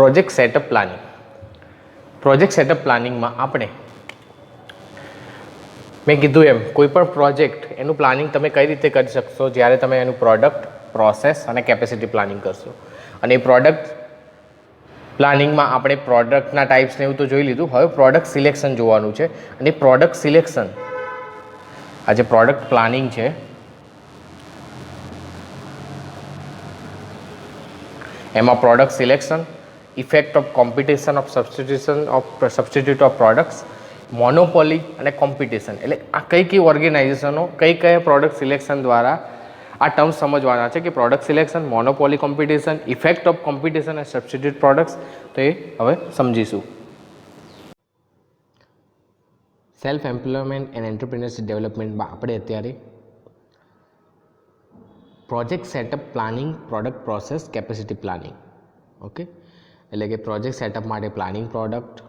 Project setup planning. Project setup પ્લાનિંગમાં આપણે મેં કીધું એમ કોઈ પણ પ્રોજેક્ટ એનું પ્લાનિંગ તમે કઈ રીતે કરી શકશો જ્યારે તમે એનું પ્રોડક્ટ, પ્રોસેસ અને કેપેસિટી પ્લાનિંગ કરશો. અને એ પ્રોડક્ટ પ્લાનિંગમાં આપણે પ્રોડક્ટના ટાઈપ્સને એવું તો જોઈ લીધું. હવે પ્રોડક્ટ સિલેક્શન જોવાનું છે. અને પ્રોડક્ટ સિલેક્શન, આ જે પ્રોડક્ટ પ્લાનિંગ છે એમાં product selection, effect of competition of substitute of products, monopoly અને કોમ્પિટિશન, એટલે આ કઈ ઓર્ગેનાઇઝેશનો કયા પ્રોડક્ટ સિલેક્શન દ્વારા આ ટર્મ સમજવાના છે કે product selection, monopoly, competition, effect of competition અને સબસ્ટિટ્યુટ પ્રોડક્ટ્સ. તો એ હવે સમજીશું. સેલ્ફ એમ્પ્લોયમેન્ટ એન્ડ એન્ટરપ્રિન્યોરશિપ ડેવલપમેન્ટમાં આપણે અત્યારે project setup planning, product process, capacity planning. Okay, એટલે કે પ્રોજેક્ટ સેટઅપ માટે પ્લાનિંગ, પ્રોડક્ટ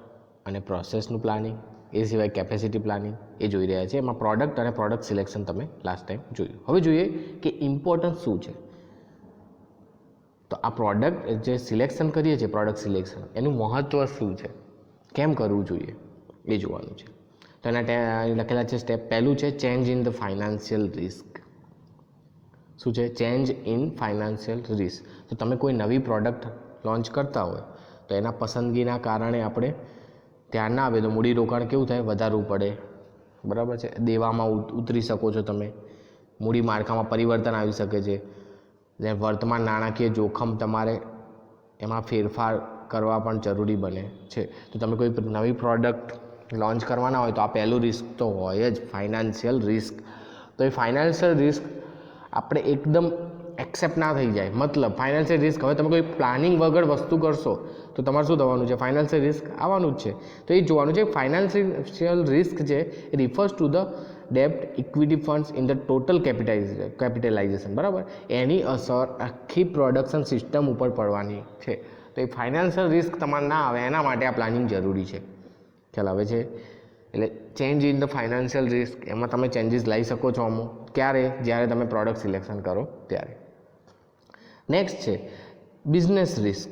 અને પ્રોસેસનું પ્લાનિંગ, એ સિવાય કેપેસિટી પ્લાનિંગ એ જોઈ રહ્યા છે. એમાં પ્રોડક્ટ અને પ્રોડક્ટ સિલેક્શન તમે લાસ્ટ ટાઈમ જોયું. હવે જોઈએ કે ઇમ્પોર્ટન્સ શું છે. તો આ પ્રોડક્ટ જે સિલેક્શન કરીએ છીએ, પ્રોડક્ટ સિલેક્શન, એનું મહત્ત્વ શું છે, કેમ કરવું જોઈએ એ જોવાનું છે. તો એના લખેલા છે સ્ટેપ. પહેલું છે change in the financial risk. શું છે? Change in financial risk. તો તમે કોઈ નવી પ્રોડક્ટ લોન્ચ કરતા હોય તો એના પસંદગીના કારણે આપણે ધ્યાન ના આવે તો મૂડીરોકાણ કેવું થાય? વધારવું પડે. બરાબર છે. દેવામાં ઉતરી શકો છો તમે, મૂડી માળખામાં પરિવર્તન આવી શકે છે. વર્તમાન નાણાકીય જોખમ તમારે એમાં ફેરફાર કરવા પણ જરૂરી બને છે. તો તમે કોઈ નવી પ્રોડક્ટ લોન્ચ કરવાના હોય તો આ પહેલું રિસ્ક તો હોય જ, ફાઇનાન્શિયલ રિસ્ક. તો એ ફાઇનાન્શિયલ રિસ્ક આપણે એકદમ એક્સેપ્ટ ના થઈ જાય. મતલબ ફાઇનાન્શિયલ રિસ્ક, હવે તમે કોઈ પ્લાનિંગ વગર વસ્તુ કરશો તો તમારે શું થવાનું છે? ફાઇનાન્શિયલ રિસ્ક આવવાનું જ છે. તો એ જોવાનું છે. ફાઇનાન્શિયલ રિસ્ક છે એ રિફર્સ ટુ ધ ડેબ્ટ equity funds in the total capitalization. બરાબર, એની અસર આખી પ્રોડક્શન સિસ્ટમ ઉપર પડવાની છે. તો એ ફાઇનાન્શિયલ રિસ્ક તમારે ના આવે એના માટે આ પ્લાનિંગ જરૂરી છે. ખ્યાલ આવે છે? એટલે change in the financial risk, એમાં તમે ચેન્જીસ લાવી શકો છો અમુક. ક્યારે? જ્યારે તમે પ્રોડક્ટ સિલેક્શન કરો ત્યારે. નેક્સ્ટ છે બિઝનેસ રિસ્ક.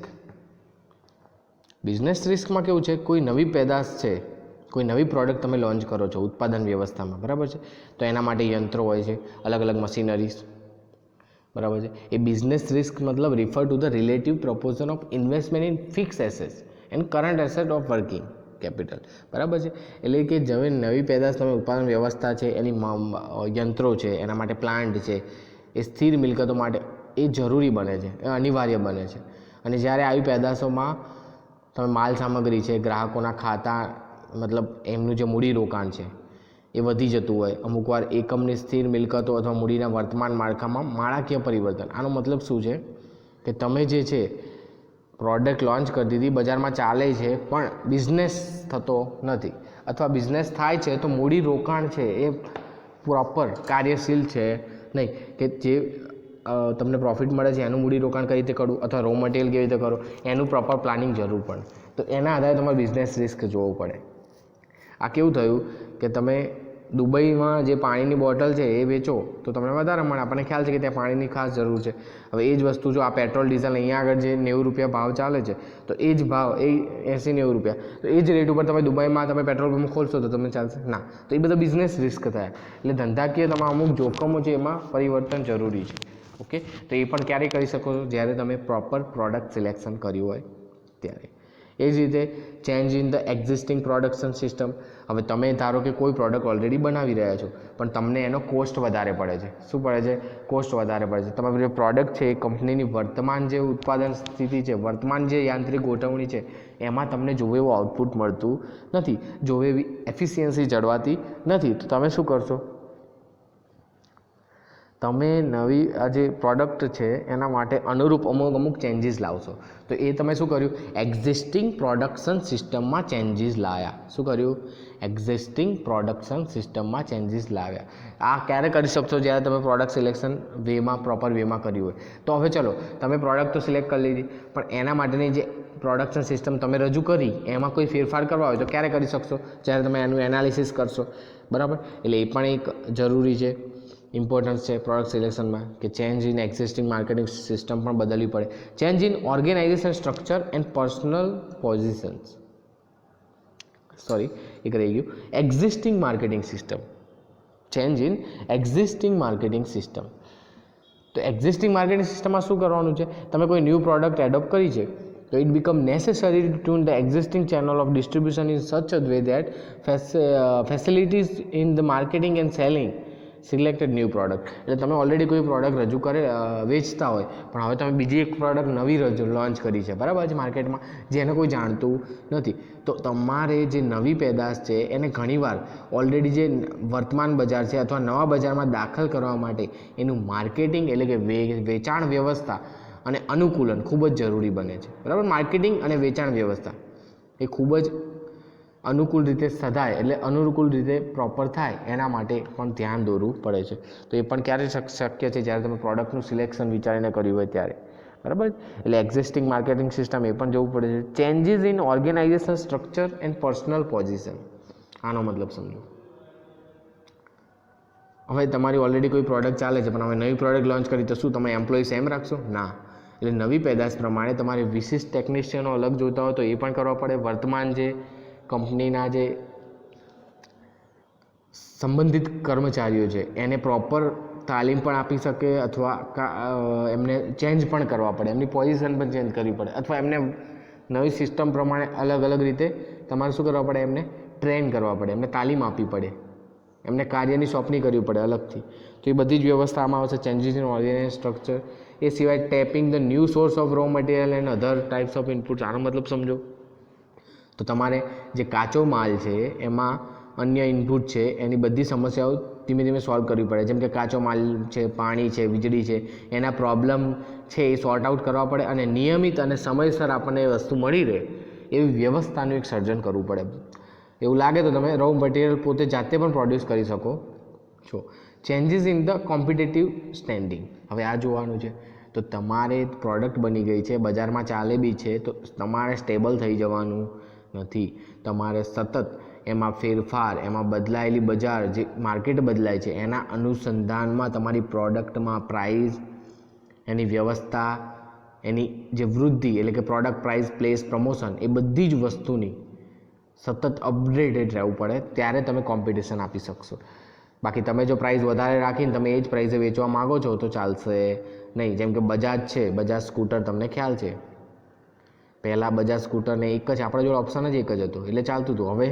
બિઝનેસ રિસ્કમાં કેવું છે? કોઈ નવી પેદાશ છે, કોઈ નવી પ્રોડક્ટ તમે લોન્ચ કરો છો ઉત્પાદન વ્યવસ્થામાં. બરાબર છે. તો એના માટે યંત્રો હોય છે, અલગ અલગ મશીનરીઝ. બરાબર છે. એ બિઝનેસ રિસ્ક મતલબ refer to the relative proportion of investment in fix assets end current asset of working capital. બરાબર છે. એટલે કે હવે નવી પેદાશ તમે ઉત્પાદન વ્યવસ્થા છે, એની યંત્રો છે, એના માટે પ્લાન્ટ છે, એ સ્થિર મિલકતો માટે એ જરૂરી બને છે, એ અનિવાર્ય બને છે. અને જ્યારે આવી પેદાશોમાં તમે માલ સામગ્રી છે, ગ્રાહકોના ખાતા, મતલબ એમનું જે મૂડીરોકાણ છે એ વધી જતું હોય, અમુકવાર એકમની સ્થિર મિલકતો અથવા મૂડીના વર્તમાન માળખામાં માળાકીય પરિવર્તન. આનો મતલબ શું છે કે તમે જે છે પ્રોડક્ટ લોન્ચ કરી દીધી, બજારમાં ચાલે છે, પણ બિઝનેસ થતો નથી, અથવા બિઝનેસ થાય છે તો મૂડીરોકાણ છે એ પ્રોપર કાર્યશીલ છે નહીં, કે જે તમને પ્રોફિટ મળે છે એનું મૂડીરોકાણ કઈ રીતે કરવું, અથવા રો મટીરિયલ કેવી રીતે કરવું, એનું પ્રોપર પ્લાનિંગ જરૂર પડે. તો એના આધારે તમારે બિઝનેસ રિસ્ક જોવું પડે. આ કેવું થયું કે તમે દુબઈમાં જે પાણીની બોટલ છે એ વેચો તો તમને વધારે મળે. આપણને ખ્યાલ છે કે ત્યાં પાણીની ખાસ જરૂર છે. હવે એ જ વસ્તુ જો આ પેટ્રોલ ડીઝલ અહીંયા આગળ જે 90 રૂપિયા ભાવ ચાલે છે, તો એ જ ભાવ એ 80-90 રૂપિયા, તો એ જ રેટ ઉપર તમે દુબઈમાં તમે પેટ્રોલ પંપ ખોલશો તો તમને ચાલશે ના. તો એ બધા બિઝનેસ રિસ્ક થયા. એટલે ધંધાકીય તમારા અમુક જોખમો છે એમાં પરિવર્તન જરૂરી છે. ઓકે, તો એ પણ ક્યારે કરી શકો છો? જ્યારે તમે પ્રોપર પ્રોડક્ટ સિલેક્શન કર્યું હોય ત્યારે. એ જ રીતે change in the existing production system. હવે તમે ધારો કે કોઈ પ્રોડક્ટ ઓલરેડી બનાવી રહ્યા છો, પણ તમને એનો કોસ્ટ વધારે પડે છે. શું પડે છે? કોસ્ટ વધારે પડે છે. તમારી જે પ્રોડક્ટ છે એ કંપનીની વર્તમાન જે ઉત્પાદન સ્થિતિ છે, વર્તમાન જે યાંત્રિક ગોઠવણી છે, એમાં તમને જોવે એવું આઉટપુટ મળતું નથી, જોવે એવી એફિશિયન્સી જળવાતી નથી. તો તમે શું કરશો? તમે નવી આ જે પ્રોડક્ટ છે એના માટે અનુરૂપ અમુક ચેન્જીસ લાવશો. તો એ તમે શું કર્યું? એક્ઝિસ્ટિંગ પ્રોડક્શન સિસ્ટમમાં ચેન્જીસ લાવ્યા. શું કર્યું? એક્ઝિસ્ટિંગ પ્રોડક્શન સિસ્ટમમાં ચેન્જીસ લાવ્યા. આ ક્યારે કરી શકશો? જ્યારે તમે પ્રોડક્ટ સિલેક્શન વેમાં, પ્રોપર વેમાં કર્યું હોય. તો હવે ચલો, તમે પ્રોડક્ટ તો સિલેક્ટ કરી લીધી, પણ એના માટેની જે પ્રોડક્શન સિસ્ટમ તમે રજૂ કરી એમાં કોઈ ફેરફાર કરવા હોય તો ક્યારે કરી શકશો? જ્યારે તમે એનું એનાલિસિસ કરશો. બરાબર, એટલે એ પણ એક જરૂરી છે. ઇમ્પોર્ટન્સ છે પ્રોડક્ટ સિલેક્શનમાં કે change in existing marketing system પણ બદલવી પડે. Change in organisation structure and personal positions, sorry એક રહી ગયું, existing marketing system, change in existing marketing system. તો એક્ઝિસ્ટિંગ માર્કેટિંગ સિસ્ટમમાં શું કરવાનું છે, તમે કોઈ ન્યૂ પ્રોડક્ટ એડોપ્ટ કરી છે તો it become necessary two tune the existing channel of distribution in such a way that facilities in the marketing and selling selected new product. એટલે તમે ઓલરેડી કોઈ પ્રોડક્ટ રજૂ કરે વેચતા હોય, પણ હવે તમે બીજી એક પ્રોડક્ટ નવી લોન્ચ કરી છે, બરાબર છે, માર્કેટમાં જેને કોઈ જાણતું નથી, તો તમારે જે નવી પેદાશ છે એને ઘણીવાર ઓલરેડી જે વર્તમાન બજાર છે અથવા નવા બજારમાં દાખલ કરવા માટે એનું માર્કેટિંગ એટલે કે વેચાણ વ્યવસ્થા અને અનુકૂલન ખૂબ જ જરૂરી બને છે, બરાબર. માર્કેટિંગ અને વેચાણ વ્યવસ્થા એ ખૂબ જ અનુકૂળ રીતે સધાય એટલે અનુકૂળ રીતે પ્રોપર થાય એના માટે પણ ધ્યાન દોરવું પડે છે. તો એ પણ ક્યારે શક્ય છે, જ્યારે તમે પ્રોડક્ટનું સિલેક્શન વિચારીને કર્યું હોય ત્યારે, બરાબર. એટલે એક્ઝિસ્ટિંગ માર્કેટિંગ સિસ્ટમ એ પણ જોવું પડે છે. Changes in organisation structure and personal position, આનો મતલબ સમજો. હવે તમારી ઓલરેડી કોઈ પ્રોડક્ટ ચાલે છે, પણ હવે નવી પ્રોડક્ટ લોન્ચ કરી તો શું તમે એમ્પ્લોય સેમ રાખશો? ના. એટલે નવી પેદાશ પ્રમાણે તમારે વિશિષ્ટ ટેકનિશિયનો અલગ જોઈતા હોય તો એ પણ કરવા પડે. વર્તમાન જે કંપનીના જે સંબંધિત કર્મચારીઓ છે એને પ્રોપર તાલીમ પણ આપી શકે, અથવા એમને ચેન્જ પણ કરવા પડે, એમની પોઝિશન પણ ચેન્જ કરવી પડે, અથવા એમને નવી સિસ્ટમ પ્રમાણે અલગ અલગ રીતે તમારે શું કરવા પડે, એમને ટ્રેન કરવા પડે, એમને તાલીમ આપવી પડે, એમને કાર્યની સોંપણી કરવી પડે અલગથી. તો એ બધી જ વ્યવસ્થા આમાં આવશે, ચેન્જીસ ઇન ઓર્ગેનાઇઝેશન સ્ટ્રક્ચર. એ સિવાય tapping the new source of raw material and other types of inputs, આનો મતલબ સમજો. તો તમારે જે કાચો માલ છે એમાં અન્ય ઇનપુટ છે એની બધી સમસ્યાઓ ધીમે ધીમે સોલ્વ કરવી પડે. જેમ કે કાચો માલ છે, પાણી છે, વીજળી છે, એના પ્રોબ્લેમ છે એ સોર્ટ આઉટ કરવા પડે, અને નિયમિત અને સમયસર આપણને એ વસ્તુ મળી રહે એવી વ્યવસ્થાનું એક સર્જન કરવું પડે. એવું લાગે તો તમે રો મટીરિયલ પોતે જાતે પણ પ્રોડ્યુસ કરી શકો છો. Changes in the competitive standing, હવે આ જોવાનું છે. તો તમારે પ્રોડક્ટ બની ગઈ છે, બજારમાં ચાલે બી છે, તો તમારે સ્ટેબલ થઈ જવાનું નથી. તમારે સતત એમાં ફેરફાર, એમાં બદલાયેલી બજાર, જે માર્કેટ બદલાય છે એના અનુસંધાનમાં તમારી પ્રોડક્ટમાં પ્રાઇસ, એની વ્યવસ્થા, એની જે વૃદ્ધિ એટલે કે પ્રોડક્ટ પ્રાઇસ, પ્લેસ, પ્રમોશન, એ બધી જ વસ્તુની સતત અપડેટેડ રહેવું પડે, ત્યારે તમે કોમ્પિટિશન આપી શકશો. બાકી તમે જો પ્રાઇસ વધારે રાખીને તમે એ જ પ્રાઇસે વેચવા માગો છો તો ચાલશે નહીં. જેમ કે બજાજ છે, બજાજ સ્કૂટર, તમને ખ્યાલ છે પહેલાં બજાજ સ્કૂટરને એક જ આપણા જોડે ઓપ્શન જ એક જ હતો એટલે ચાલતું હતું. હવે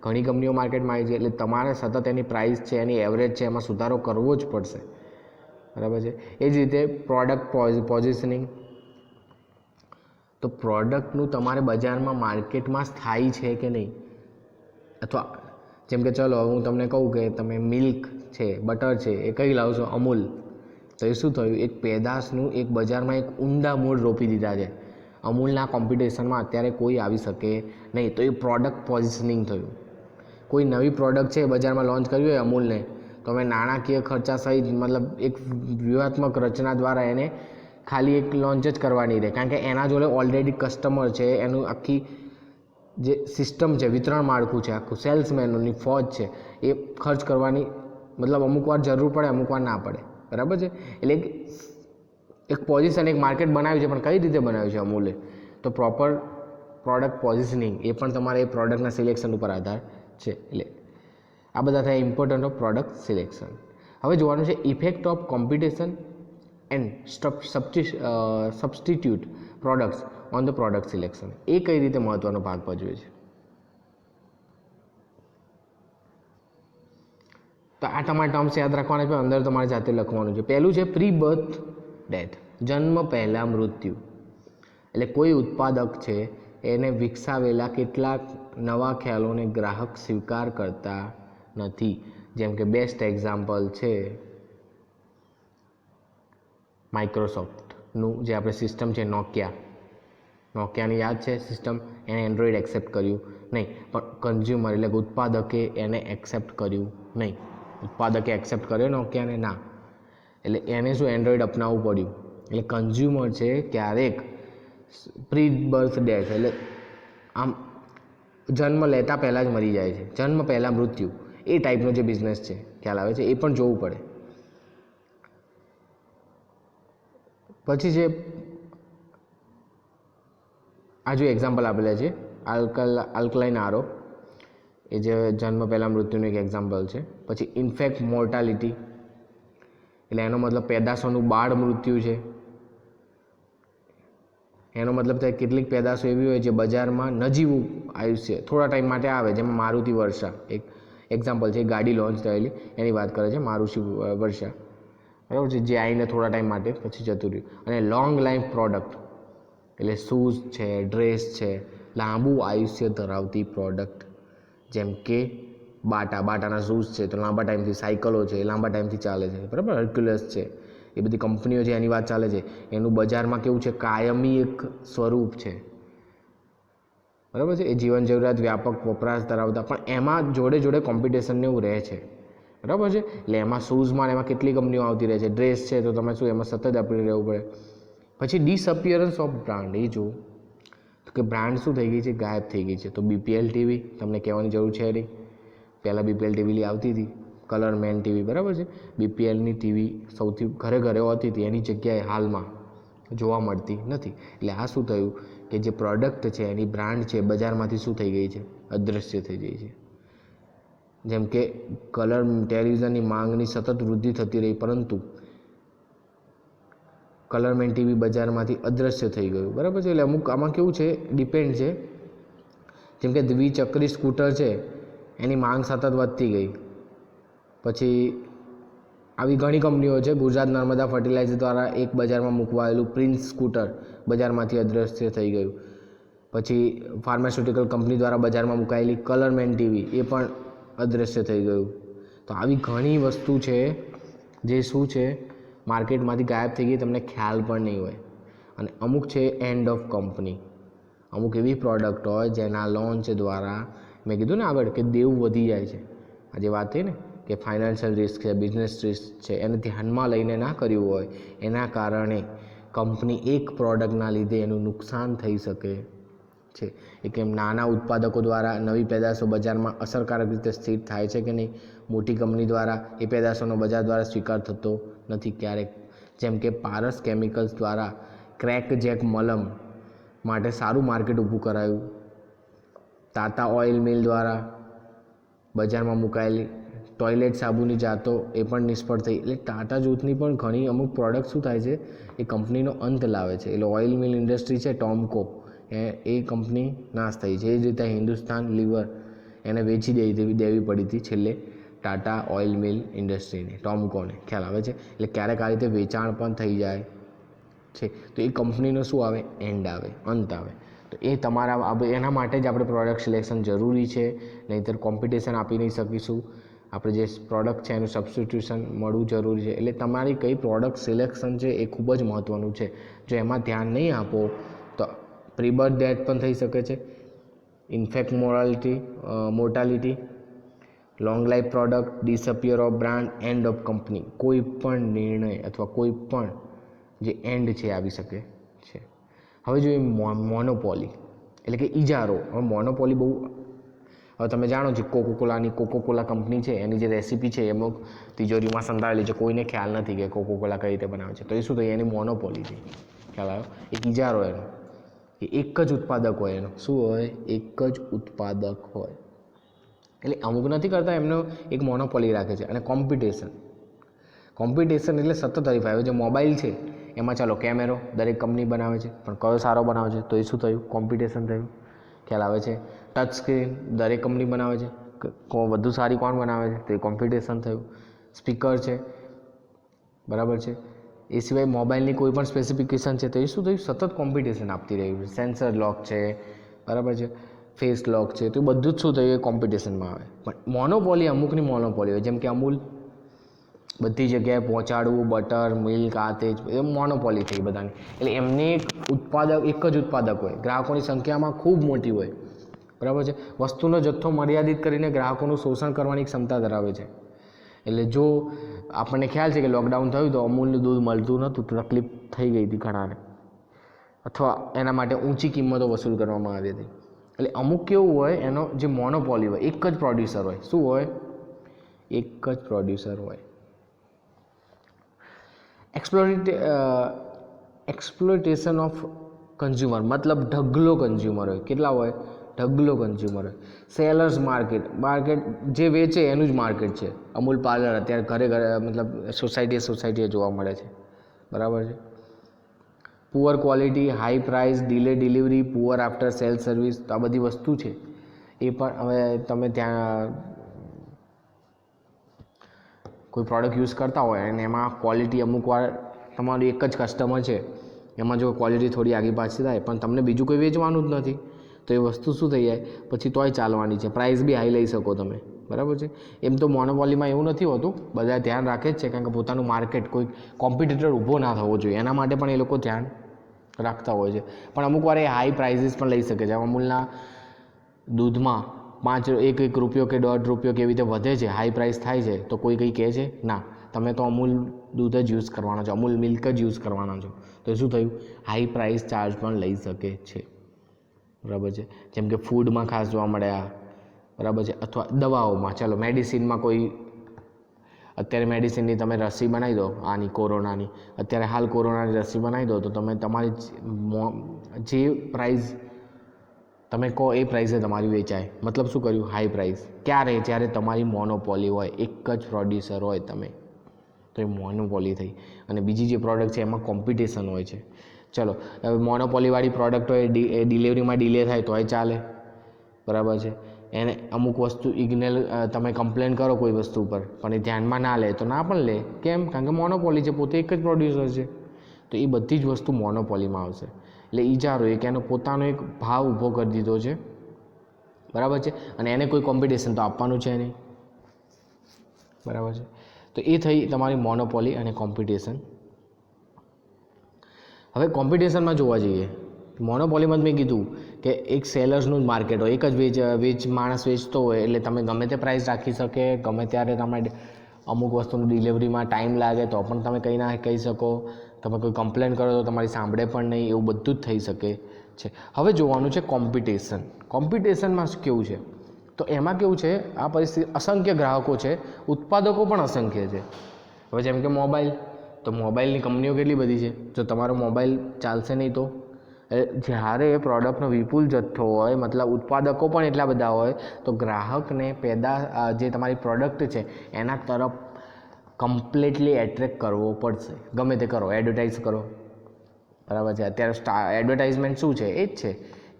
ઘણી કંપનીઓ માર્કેટમાં આવી છે, એટલે તમારે સતત એની પ્રાઇસ છે, એની એવરેજ છે, એમાં સુધારો કરવો જ પડશે, બરાબર છે. એ જ રીતે પ્રોડક્ટ પોઝિશનિંગ, તો પ્રોડક્ટનું તમારે બજારમાં માર્કેટમાં સ્થાયી છે કે નહીં, અથવા જેમ કે ચલો હું તમને કહું કે તમે મિલ્ક છે, બટર છે, એ કઈ લાવશો? અમૂલ. તો એ શું થયું, એક પેદાશનું એક બજારમાં એક ઊંડા મૂળ રોપી દીધા છે. અમૂલના કોમ્પિટિશનમાં અત્યારે કોઈ આવી શકે નહીં, તો એ પ્રોડક્ટ પોઝિશનિંગ થયું. કોઈ નવી પ્રોડક્ટ છે બજારમાં લોન્ચ કરવી હોય અમૂલને, તો અમે નાણાકીય ખર્ચા સહિત મતલબ એક વ્યૂહાત્મક રચના દ્વારા એને ખાલી એક લોન્ચ જ કરવાની રહે, કારણ કે એના જોડે ઓલરેડી કસ્ટમર છે, એનું આખી જે સિસ્ટમ છે, વિતરણ માળખું છે, આખું સેલ્સમેનોની ફોજ છે, એ ખર્ચ કરવાની મતલબ અમુક વાર જરૂર પડે, અમુક વાર ના પડે, બરાબર છે. એટલે એક પોઝિશન, એક માર્કેટ બનાવ્યું છે, પણ કઈ રીતે બનાવ્યું છે અમૂલે? તો પ્રોપર પ્રોડક્ટ પોઝિશનિંગ, એ પણ તમારે એ પ્રોડક્ટના સિલેક્શન ઉપર આધાર છે. એટલે આ બધા થાય ઇમ્પોર્ટન્ટ ઓફ પ્રોડક્ટ સિલેક્શન. હવે જોવાનું છે effect of competition and substitute products on the product selection. એ કઈ રીતે મહત્વનો ભાગ ભજવે છે? તો આ તમારે ટર્મ્સ યાદ રાખવાના છે, અંદર તમારે જાતે લખવાનું છે. પહેલું છે પ્રી બર્થ ડેથ, જન્મ પહેલાં મૃત્યુ. એટલે કોઈ ઉત્પાદક છે એને વિકસાવેલા કેટલાક નવા ખ્યાલોને ગ્રાહક સ્વીકાર કરતા નથી. જેમ કે બેસ્ટ એક્ઝામ્પલ છે માઇક્રોસોફ્ટનું જે આપણે સિસ્ટમ છે નોકિયાની યાદ છે સિસ્ટમ, એને એન્ડ્રોઈડ એક્સેપ્ટ કર્યું નહીં, પણ કન્ઝ્યુમર એટલે કે ઉત્પાદકે એને એક્સેપ્ટ કર્યું નહીં. ઉત્પાદકે એક્સેપ્ટ કર્યો નોકિયાને? ના. એટલે એને શું એન્ડ્રોઈડ અપનાવવું પડ્યું. એટલે કન્ઝ્યુમર છે ક્યારેક પ્રી બર્થ ડેથ એટલે આમ જન્મ લેતા પહેલાં જ મરી જાય છે, જન્મ પહેલાં મૃત્યુ, એ ટાઈપનો જે બિઝનેસ છે, ખ્યાલ આવે છે, એ પણ જોવું પડે. પછી જે આ જો એક્ઝામ્પલ આપેલા છે આલ્કલાઇન આરો, એ જે જન્મ પહેલાં મૃત્યુનું એક એક્ઝામ્પલ છે. પછી ઇન્ફેક્ટ મોર્ટાલિટી, એટલે એનો મતલબ પેદાશોનું બાળ મૃત્યુ છે. એનો મતલબ થાય કેટલીક પેદાશો એવી હોય જે બજારમાં નજીવું આયુષ્ય થોડા ટાઈમ માટે આવે, જેમાં મારુતિ વર્ષા એક એક્ઝામ્પલ છે. ગાડી લોન્ચ થયેલી એની વાત કરે છે મારુતિ વર્ષા, બરાબર છે, જે આવીને થોડા ટાઈમ માટે પછી જતું રહ્યું. અને લોંગ લાઈફ પ્રોડક્ટ એટલે શૂઝ છે, ડ્રેસ છે, લાંબુ આયુષ્ય ધરાવતી પ્રોડક્ટ, જેમ કે બાટાના શૂઝ છે તો લાંબા ટાઈમથી, સાયકલો છે એ લાંબા ટાઈમથી ચાલે છે, બરાબર. હર્ક્યુલસ છે, એ બધી કંપનીઓ છે એની વાત ચાલે છે. એનું બજારમાં કેવું છે, કાયમી એક સ્વરૂપ છે, બરાબર છે. એ જીવન જરૂરિયાત વ્યાપક વપરાશ ધરાવતા, પણ એમાં જોડે જોડે કોમ્પિટિશનને એવું રહે છે, બરાબર છે. એટલે એમાં શૂઝમાં એમાં કેટલી કંપનીઓ આવતી રહે છે. ડ્રેસ છે તો તમે શું એમાં સતત આપણે રહેવું પડે. પછી ડિસઅપિયરન્સ ઓફ બ્રાન્ડ, એ જો કે બ્રાન્ડ શું થઈ ગઈ છે, ગાયબ થઈ ગઈ છે. તો બીપીએલ ટીવી તમને કહેવાની જરૂર છે નહીં, પહેલાં બીપીએલ ટીવી આવતી હતી, કલર મેન ટીવી, બરાબર છે. બીપીએલની ટીવી સૌથી ઘરે ઘરે હોતી હતી, એની જગ્યાએ હાલમાં જોવા મળતી નથી. એટલે આ શું થયું કે જે પ્રોડક્ટ છે એની બ્રાન્ડ છે બજારમાંથી શું થઈ ગઈ છે, અદૃશ્ય થઈ ગઈ છે. જેમ કે કલર ટેલિવિઝનની માંગની સતત વૃદ્ધિ થતી રહી, પરંતુ કલરમેન ટીવી બજારમાંથી અદૃશ્ય થઈ ગયું, બરાબર છે. એટલે અમુક આમાં કેવું છે, ડિપેન્ડ છે. જેમ કે દ્વિચક્રી સ્કૂટર છે એની માંગ સતત વધતી ગઈ. પછી આવી ઘણી કંપનીઓ છે. ગુજરાત નર્મદા ફર્ટિલાઇઝર દ્વારા એક બજારમાં મૂકવાયેલું પ્રિન્સ સ્કૂટર બજારમાંથી અદૃશ્ય થઈ ગયું. પછી ફાર્માસ્યુટિકલ કંપની દ્વારા બજારમાં મુકાયેલી કલરમેન ટીવી એ પણ અદૃશ્ય થઈ ગયું. તો આવી ઘણી વસ્તુ છે જે શું છે, માર્કેટમાંથી ગાયબ થઈ ગઈ, તમને ખ્યાલ પણ નહીં હોય. અને અમુક છે એન્ડ ઓફ કંપની, અમુક એવી પ્રોડક્ટ હોય જેના લોન્ચ દ્વારા, મેં કીધું ને આગળ કે દેવું વધી જાય છે. આજે વાત થઈ ને કે ફાઇનાન્શિયલ રિસ્ક છે, બિઝનેસ રિસ્ક છે, એને ધ્યાનમાં લઈને ના કર્યું હોય, એના કારણે કંપની એક પ્રોડક્ટના લીધે એનું નુકસાન થઈ શકે છે. એ કેમ નાના ઉત્પાદકો દ્વારા નવી પેદાશો બજારમાં અસરકારક રીતે સ્થિત થાય છે કે નહીં, મોટી કંપની દ્વારા એ પેદાશોનો બજાર દ્વારા સ્વીકાર થતો નથી ક્યારેક. જેમ કે પારસ કેમિકલ્સ દ્વારા ક્રેક જેક મલમ માટે સારું માર્કેટ ઊભું કરાયું. તાતા ઓઇલ મિલ દ્વારા બજારમાં મુકાયેલી ટોયલેટ સાબુની જાતો એ પણ નિષ્ફળ થઈ. એટલે ટાટા જૂથની પણ ઘણી અમુક પ્રોડક્ટ શું થાય છે, એ કંપનીનો અંત લાવે છે. એટલે ઓઇલ મિલ ઇન્ડસ્ટ્રી છે ટોમકો, એ કંપની નાશ થઈ છે. એ જ રીતે હિન્દુસ્તાન લીવર એને વેચી દેવી પડી હતી છેલ્લે ટાટા ઓઇલ મિલ ઇન્ડસ્ટ્રીને, ટોમકોને, ખ્યાલ આવે છે. એટલે ક્યારેક આ રીતે વેચાણ પણ થઈ જાય છે. તો એ કંપનીનો શું આવે, એન્ડ આવે, અંત આવે. તો એ તમારા એના માટે જ આપણે પ્રોડક્ટ સિલેક્શન જરૂરી છે, નહીંતર કોમ્પિટિશન આપી નહીં શકીશું. આપણે જે પ્રોડક્ટ છે એનું સબસ્ટિટ્યુશન મળવું જરૂરી છે. એટલે તમારી કઈ પ્રોડક્ટ સિલેક્શન છે એ ખૂબ જ મહત્ત્વનું છે. જો એમાં ધ્યાન નહીં આપો તો પ્રીબર્થ ડેથ પણ થઈ શકે છે, in fact mortality, long life product, disappear of brand, end of company. કોઈ પણ નિર્ણય અથવા કોઈ પણ જે એન્ડ છે આવી શકે છે. હવે જોઈએ મોનોપોલી એટલે કે ઇજારો. હવે મોનોપોલી બહુ, હવે તમે જાણો છો કોકોકોલા કંપની છે, એની જે રેસીપી છે એમાં તિજોરીમાં સંતાડેલી છે, કોઈને ખ્યાલ નથી કે કોકોકોલા કઈ રીતે બનાવે છે. તો એ શું થઈ, એની મોનોપોલી છે, ખ્યાલ આવ્યો. એક ઇજારો એનો, એ એક જ ઉત્પાદક હોય, એનો શું હોય, એક જ ઉત્પાદક હોય. એટલે અમુક નથી કરતા, એમનો એક મોનોપોલી રાખે છે. અને કોમ્પિટિશન એટલે સતત હરીફાઈ. જે મોબાઈલ છે એમાં ચાલો કેમેરો દરેક કંપની બનાવે છે, પણ કયો સારો બનાવે છે, તો એ શું થયું, કોમ્પિટિશન થયું, ખ્યાલ આવે છે. ટચ સ્ક્રીન દરેક કંપની બનાવે છે, વધુ સારી કોણ બનાવે છે, તો એ કોમ્પિટિશન થયું. સ્પીકર છે, બરાબર છે. એ સિવાય મોબાઈલની કોઈ પણ સ્પેસિફિકેશન છે, તો એ શું થયું, સતત કોમ્પિટિશન આપતી રહ્યું છે. સેન્સર લોક છે, બરાબર છે, ફેસ લોક છે, તો એ બધું જ શું થયું, એ કોમ્પિટિશનમાં આવે. પણ મોનોપોલી, અમુકની મોનોપોલી હોય, જેમ કે અમૂલ બધી જગ્યાએ પહોંચાડવું, બટર, મિલ્ક, આ તે જ, એ મોનોપોલી થઈ બધાની. એટલે એમને એક જ ઉત્પાદક હોય, ગ્રાહકોની સંખ્યામાં ખૂબ મોટી હોય, બરાબર છે. વસ્તુનો જથ્થો મર્યાદિત કરીને ગ્રાહકોનું શોષણ કરવાની ક્ષમતા ધરાવે છે. એટલે જો આપણને ખ્યાલ છે કે લોકડાઉન થયું તો અમૂલનું દૂધ મળતું નહોતું, તકલીફ થઈ ગઈ હતી ઘણાને, અથવા એના માટે ઊંચી કિંમતો વસૂલ કરવામાં આવી હતી. એટલે અમુક કેવું હોય, એનો જે મોનોપોલી હોય, એક જ પ્રોડ્યુસર હોય. શું હોય, એક જ પ્રોડ્યુસર હોય. એક્સપ્લોટેશન ઓફ કન્ઝ્યુમર, મતલબ ઢગલો કન્ઝ્યુમર હોય. કેટલા હોય? ઢગલો કન્ઝ્યુમર હોય. સેલર્સ માર્કેટ જે વેચે એનું જ માર્કેટ છે. અમૂલ પાર્લર અત્યારે ઘરે ઘરે મતલબ સોસાયટીએ જોવા મળે છે, બરાબર છે. Poor quality, high price, delay delivery, poor after cell service, તો આ બધી વસ્તુ છે એ પણ હવે તમે ત્યાં કોઈ પ્રોડક્ટ યુઝ કરતા હોય અને એમાં ક્વોલિટી અમુક વાર તમારું એક જ કસ્ટમર છે, એમાં જો ક્વોલિટી થોડી આગી પાછી થાય પણ તમને બીજું કોઈ વેચવાનું જ નથી, તો એ વસ્તુ શું થઈ જાય પછી તોય ચાલવાની છે. પ્રાઇસ બી હાઈ લઈ શકો તમે, બરાબર છે. એમ તો મોનોપોલીમાં એવું નથી હોતું, બધા ધ્યાન રાખે જ છે કારણ કે પોતાનું માર્કેટ કોઈ કોમ્પિટિટર ઊભો ના થવો જોઈએ એના માટે પણ એ લોકો ધ્યાન રાખતા હોય છે. પણ અમુક વાર એ હાઈ પ્રાઇઝીસ પણ લઈ શકે છે. અમૂલના દૂધમાં 1 રૂપિયો કે 1.5 રૂપિયો કેવી રીતે વધે છે, હાઈ પ્રાઇસ થાય છે, તો કોઈ કંઈ કહે છે ના, તમે તો અમૂલ દૂધ જ યુઝ કરવાના છો, અમૂલ મિલ્ક જ યુઝ કરવાના છો, તો શું થયું? હાઈ પ્રાઇસ ચાર્જ પણ લઈ શકે છે, બરાબર છે. જેમ કે ફૂડમાં ખાસ જોવા મળ્યા, બરાબર છે. અથવા દવાઓમાં, ચાલો મેડિસિનમાં કોઈ અત્યારે મેડિસિનની તમે રસી બનાવી દો, આની કોરોનાની, અત્યારે હાલ કોરોનાની રસી બનાવી દો તો તમે તમારી જે પ્રાઇસ તમે કહો એ પ્રાઇસે તમારી વેચાય. મતલબ શું કર્યું? High price. ક્યારે? જ્યારે તમારી મોનોપોલી હોય, એક જ પ્રોડ્યુસર હોય તમે, તો એ મોનોપોલી થઈ. અને બીજી જે પ્રોડક્ટ છે એમાં કોમ્પિટિશન હોય છે. ચલો હવે મોનોપોલીવાળી પ્રોડક્ટ હોય એ ડિલિવરીમાં ડિલે થાય તોય ચાલે, બરાબર છે. એને અમુક વસ્તુ તમે કમ્પ્લેન કરો કોઈ વસ્તુ ઉપર પણ એ ધ્યાનમાં ના લે તો ના પણ લે. કેમ? કારણ કે મોનોપોલી છે, પોતે એક જ પ્રોડ્યુસર છે, તો એ બધી જ વસ્તુ મોનોપોલીમાં આવશે. એટલે ઈજારો એક એનો પોતાનો એક ભાવ ઊભો કરી દીધો છે, બરાબર છે. અને એને કોઈ કોમ્પિટિશન તો આપવાનું છે નહીં, બરાબર છે. તો એ થઈ તમારી મોનોપોલી અને કોમ્પિટિશન. હવે કોમ્પિટિશનમાં જોવા જઈએ, મોનોપોલીમાં મેં કીધું કે એક સેલર્સનું જ માર્કેટ હોય, એક જ માણસ વેચતો હોય એટલે તમે ગમે તે પ્રાઇસ રાખી શકે, ગમે ત્યારે તમે અમુક વસ્તુનું ડિલિવરીમાં ટાઈમ લાગે તો પણ તમે કંઈ ના કહી શકો, તમે કોઈ કમ્પ્લેન કરો તો તમારી સાંભળે પણ નહીં, એવું બધું જ થઈ શકે છે. હવે જોવાનું છે કોમ્પિટિશનમાં કેવું છે. તો એમાં કેવું છે, આ પરિસ્થિતિ અસંખ્ય ગ્રાહકો છે, ઉત્પાદકો પણ અસંખ્ય છે. હવે જેમ કે મોબાઈલ, તો મોબાઈલની કંપનીઓ કેટલી બધી છે. જો તમારો મોબાઈલ ચાલશે નહીં તો જ્યારે પ્રોડક્ટનો વિપુલ જથ્થો હોય, મતલબ ઉત્પાદકો પણ એટલા બધા હોય, તો ગ્રાહકને જે તમારી પ્રોડક્ટ છે એના તરફ કમ્પ્લીટલી એટ્રેક્ટ કરવો પડશે. ગમે તે કરો, એડવર્ટાઇઝ કરો, બરાબર છે. અત્યારે એડવર્ટાઇઝમેન્ટ શું છે? એ જ છે.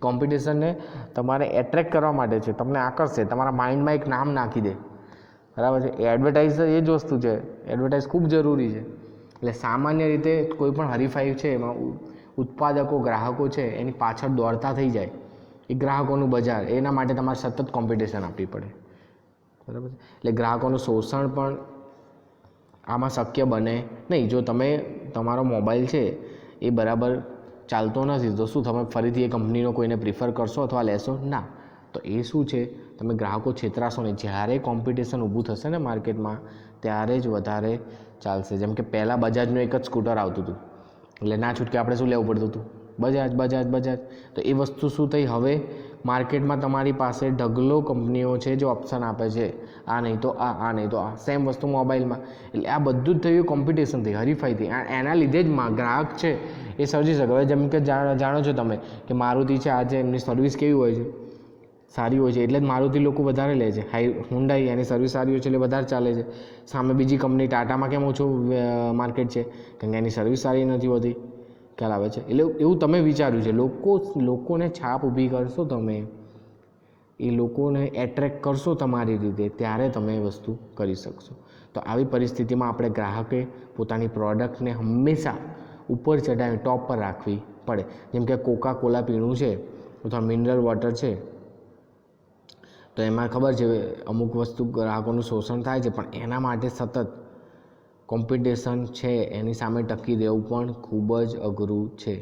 કોમ્પિટિશનને તમારે એટ્રેક્ટ કરવા માટે છે, તમને આકર્ષે, તમારા માઇન્ડમાં એક નામ નાખી દે, બરાબર છે. એડવર્ટાઇઝ એ જ વસ્તુ છે, એડવર્ટાઇઝ ખૂબ જરૂરી છે. એટલે સામાન્ય રીતે કોઈ પણ હરીફાઈ છે એમાં ઉત્પાદકો ગ્રાહકો છે એની પાછળ દોડતા થઈ જાય, એ ગ્રાહકોનું બજાર, એના માટે તમારે સતત કોમ્પિટિશન આપવી પડે, બરાબર છે. એટલે ગ્રાહકોનું શોષણ પણ આમાં શક્ય બને નહીં. જો તમારો મોબાઈલ છે એ બરાબર ચાલતો નથી તો શું તમે ફરીથી એ કંપનીનો કોઈને પ્રિફર કરશો અથવા લેશો? ના. તો એ શું છે, તમે ગ્રાહકો છેતરાશો નહીં. જ્યારે કોમ્પિટિશન ઊભું થશે ને માર્કેટમાં ત્યારે જ વધારે ચાલશે. જેમ કે પહેલાં બજાજનું એક જ સ્કૂટર આવતું હતું, એટલે ના છૂટકે આપણે શું લેવું પડતું હતું? બજાજ. તો એ વસ્તુ શું થઈ, હવે માર્કેટમાં તમારી પાસે ઢગલો કંપનીઓ છે જે ઓપ્શન આપે છે, આ નહીં તો આ નહીં તો આ. સેમ વસ્તુ મોબાઈલમાં. એટલે આ બધું જ થયું કોમ્પિટિશન થઈ, હરીફાઈ થઈ. એના લીધે જ ગ્રાહક છે એ સર્જી શકે. હવે જેમ કે જાણો છો તમે કે મારુતિ છે, આજે એમની સર્વિસ કેવી હોય છે? સારી હોય છે, એટલે જ મારુતિ લોકો વધારે લે છે. હુન્ડાઈ એની સર્વિસ સારી હોય છે એટલે વધારે ચાલે છે. સામે બીજી કંપની ટાટામાં કેમ ઓછું માર્કેટ છે? કારણ કે એની સર્વિસ સારી નથી હોતી. ખ્યાલ આવે છે? એટલે એવું તમે વિચાર્યું છે. લોકોને છાપ ઊભી કરશો તમે, એ લોકોને એટ્રેક્ટ કરશો તમારી રીતે, ત્યારે તમે એ વસ્તુ કરી શકશો. તો આવી પરિસ્થિતિમાં આપણે ગ્રાહકે પોતાની પ્રોડક્ટને હંમેશા ઉપર ચઢાવી ટોપ પર રાખવી પડે. જેમ કે કોકા કોલા પીણું છે અથવા મિનરલ વોટર છે, તો એમાં ખબર છે અમુક વસ્તુ ગ્રાહકોનું શોષણ થાય છે, પણ એના માટે સતત કોમ્પિટિશન છે, એની સામે ટકી રહેવું પણ ખૂબ જ અઘરું છે.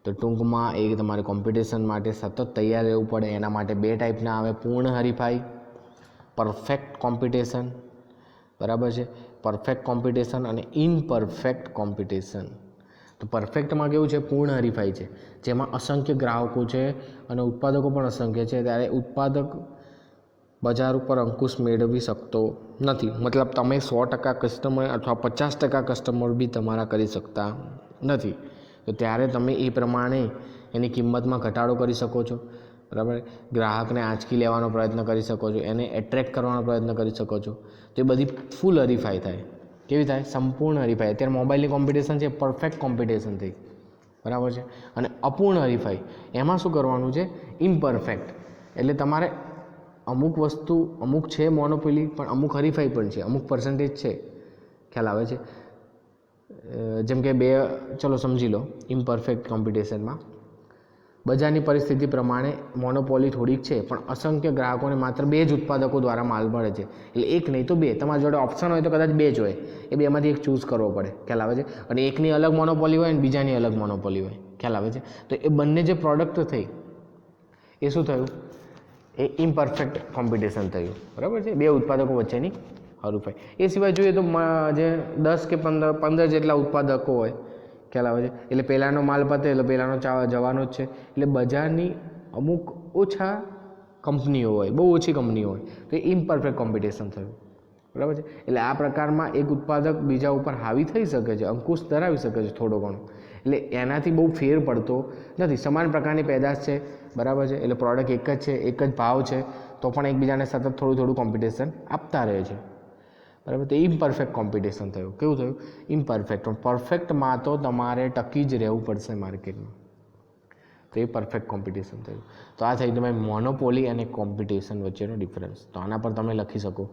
તો ટૂંકમાં એ તમારે કોમ્પિટિશન માટે સતત તૈયાર રહેવું પડે. એના માટે 2 ટાઈપના આવે: પૂર્ણ હરીફાઈ, પરફેક્ટ કોમ્પિટિશન, બરાબર છે. પરફેક્ટ કોમ્પિટિશન અને ઇનપરફેક્ટ કોમ્પિટિશન. તો પરફેક્ટમાં કેવું છે? પૂર્ણ હરીફાઈ છે, જેમાં અસંખ્ય ગ્રાહકો છે અને ઉત્પાદકો પણ અસંખ્ય છે. ત્યારે ઉત્પાદક બજાર ઉપર અંકુશ મેળવી શકતો નથી. મતલબ તમે 100% કસ્ટમર અથવા 50% કસ્ટમર બી તમારા કરી શકતા નથી. તો ત્યારે તમે એ પ્રમાણે એની કિંમતમાં ઘટાડો કરી શકો છો, બરાબર. ગ્રાહકને આંચકી લેવાનો પ્રયત્ન કરી શકો છો, એને એટ્રેક્ટ કરવાનો પ્રયત્ન કરી શકો છો. તો એ બધી ફૂલ હરીફાઈ થાય. કેવી થાય? સંપૂર્ણ હરીફાઈ. અત્યારે મોબાઈલની કોમ્પિટિશન છે, પરફેક્ટ કોમ્પિટિશન થઈ, બરાબર છે. અને અપૂર્ણ હરીફાઈ, એમાં શું કરવાનું છે? ઇમ્પરફેક્ટ. એટલે તમારે અમુક વસ્તુ અમુક છે મોનોપોલી, પણ અમુક હરીફાઈ પણ છે, અમુક પર્સન્ટેજ છે. ખ્યાલ આવે છે? જેમ કે ચલો સમજી લો, ઇમ્પરફેક્ટ કોમ્પિટિશનમાં બજારની પરિસ્થિતિ પ્રમાણે મોનોપોલી થોડીક છે, પણ અસંખ્ય ગ્રાહકોને માત્ર 2 જ ઉત્પાદકો દ્વારા માલ મળે છે. એટલે એક નહીં તો 2. તમારી જોડે ઓપ્શન હોય તો કદાચ 2 જ હોય, એ બેમાંથી એક ચૂઝ કરવો પડે. ખ્યાલ આવે છે? અને એકની અલગ મોનોપોલી હોય અને બીજાની અલગ મોનોપોલી હોય. ખ્યાલ આવે છે? તો એ બંને જે પ્રોડક્ટ થઈ એ શું થયું? એ ઇમ્પરફેક્ટ કોમ્પિટિશન થયું, બરાબર છે. 2 ઉત્પાદકો વચ્ચેની હરીફાઈ. એ સિવાય જોઈએ તો જે 10 કે 15 જેટલા ઉત્પાદકો હોય, ખ્યાલ આવે છે, એટલે પહેલાંનો માલ પતે એટલે પહેલાંનો જવાનો જ છે. એટલે બજારની અમુક ઓછા કંપનીઓ હોય, બહુ ઓછી કંપનીઓ હોય, તો એ ઇમ્પરફેક્ટ કોમ્પિટિશન થયું, બરાબર છે. એટલે આ પ્રકારમાં એક ઉત્પાદક બીજા ઉપર હાવી થઈ શકે છે, અંકુશ ધરાવી શકે છે થોડો ઘણો. એટલે એનાથી બહુ ફેર પડતો નથી. સમાન પ્રકારની પેદાશ છે, બરાબર છે. એટલે પ્રોડક્ટ એક જ છે, એક જ ભાવ છે, તો પણ એકબીજાને સતત થોડું કોમ્પિટિશન આપતા રહે છે, બરાબર. તો ઇમ્પરફેક્ટ કોમ્પિટિશન થયું. કેવું થયું? ઇમ્પરફેક્ટ. પરફેક્ટમાં તો તમારે ટકી જ રહેવું પડશે માર્કેટમાં, તો એ પરફેક્ટ કોમ્પિટિશન થયું. તો આ થઈ તમારી મોનોપોલી અને કોમ્પિટિશન વચ્ચેનો ડિફરન્સ. તો આના પર તમે લખી શકો